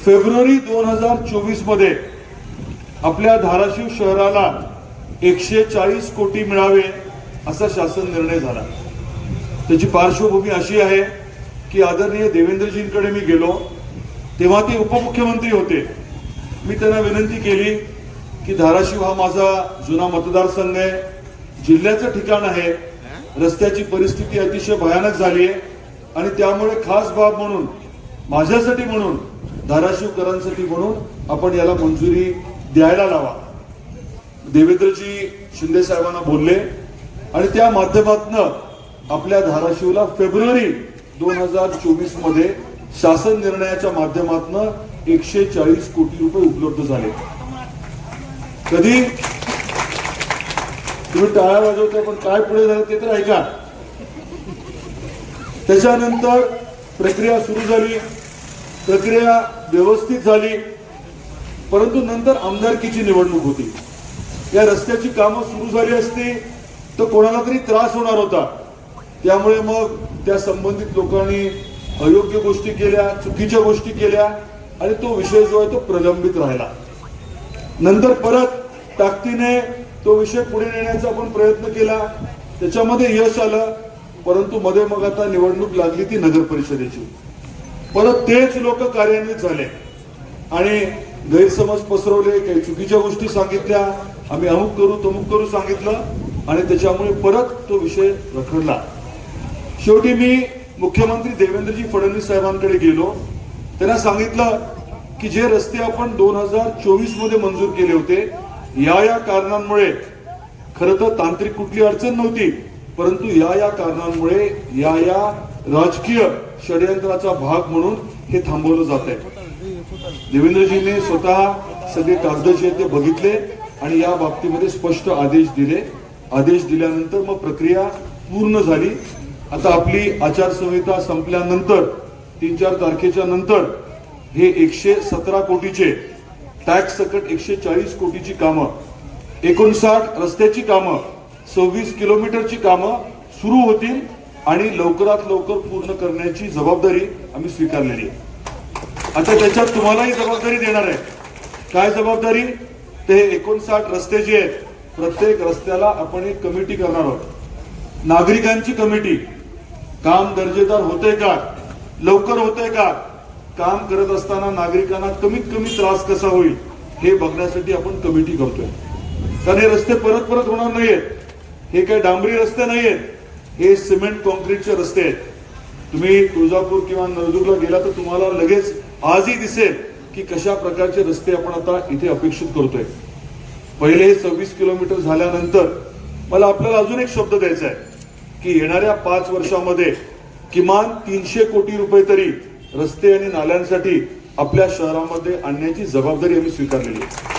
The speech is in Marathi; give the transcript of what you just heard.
फेब्रुवारी 2024 मध्ये आपल्या धाराशिव शहराला 140 कोटी मिळावे असा शासन निर्णय झाला। त्याची पार्श्वभूमी अशी आहे की आदरणीय देवेंद्रजींकडे मी गेलो तेव्हा ते उपमुख्यमंत्री होते। मी त्यांना विनंती केली की धाराशिव हा माझा जुना मतदारसंघ आहे, जिल्ह्याचं ठिकाण आहे, रस्त्याची परिस्थिती अतिशय भयानक झाली आहे आणि त्यामुळे खास बाब म्हणून माझ्यासाठी म्हणून धाराशिवकरांसाठी म्हणून आपण याला मंजुरी द्यायला लावा। देवेंद्रजी शिंदे साहेबांना बोलले आणि त्या माध्यमातून आपल्या धाराशिवला फेब्रुवारी 2024 मध्ये शासन निर्णयाच्या माध्यमातून 140 कोटी रुपये उपलब्ध झाले। कधी तुम्ही टाळ्या वाजवता पण काय पुढे झालं ते तर ऐका। त्याच्यानंतर प्रक्रिया सुरू झाली, प्रक्रिया व्यवस्थित झाली, परंतु नंतर आमदारकीची निवडणूक होती। या रस्त्याची कामं सुरू झाली असती तर कोणाला तरी त्रास होणार होता, त्यामुळे मग त्या संबंधित लोकांनी अयोग्य गोष्टी केल्या, चुकीच्या गोष्टी केल्या आणि तो विषय जो आहे तो प्रलंबित राहिला। नंतर परत ताकदीने तो विषय पुढे नेण्याचा आपण प्रयत्न केला, त्याच्यामध्ये यश आलं, परंतु मध्ये मग आता निवडणूक लागली ती नगर परिषदेची। परत तेच लोक कार्यान्वित झाले आणि गैरसमज पसरवले, काही चुकीच्या गोष्टी सांगितल्या, आम्ही अमुक करू तमुक करू सांगितलं आणि त्याच्यामुळे परत तो विषय रखडला। शेवटी मी मुख्यमंत्री देवेंद्रजी फडणवीस साहेबांकडे गेलो, त्यांना सांगितलं की जे रस्ते आपण 2024 मध्ये मंजूर केले होते या कारणांमुळे, खरं तर तांत्रिक कुठली अडचण नव्हती, परंतु या कारणांमुळे या राजकीय षडयंत्राचा भाग म्हणून हे थांबवलं जात आहे। देवेंद्रजीने स्वतः सगळे कागद जे ते बघितले आणि या बाबतीमध्ये स्पष्ट आदेश दिले। आदेश दिल्यानंतर मग प्रक्रिया पूर्ण झाली। आता आपली आचारसंहिता संपल्यानंतर 3-4 तारखेच्या नंतर हे 117 कोटीचे टॅक्स सकट 140 कोटीची कामं, 59 रस्त्याची कामं, 26 किलोमीटरची कामं सुरू होतील आणि लवकरात लवकर पूर्ण करण्याची जबाबदारी आम्ही स्वीकारलेली आहे। आता त्याच्यात तुम्हालाही जबाबदारी देणार आहे। काय जबाबदारी? ते 59 रस्ते जे आहेत, प्रत्येक रस्त्याला आपण एक कमिटी करणार आहोत, नागरिकांची कमिटी। काम दर्जेदार होतंय का, लवकर होतंय का, काम करत असताना नागरिकांना कमीत कमी त्रास कसा होईल हे बघण्यासाठी आपण कमिटी करतोय। कारण हे रस्ते परत परत होणार नाहीयेत, हे काही डांबरी रस्ते नाहीयेत, हे सिमेंट कॉन्क्रीटचे रस्ते आहेत। तुम्ही तुळजापूर किंवा नळदुर्गला गेला तर तुम्हाला लगेच आजही दिसेल की कशा प्रकारचे रस्ते आपण आता इथे अपेक्षित करतोय। पहिले 26 किलोमीटर झाल्यानंतर मला आपल्याला अजून एक शब्द द्यायचा आहे की येणाऱ्या 5 वर्षामध्ये किमान 300 कोटी रुपये तरी रस्ते आणि नाल्यांसाठी आपल्या शहरामध्ये आणण्याची जबाबदारी आम्ही स्वीकारलेली आहे।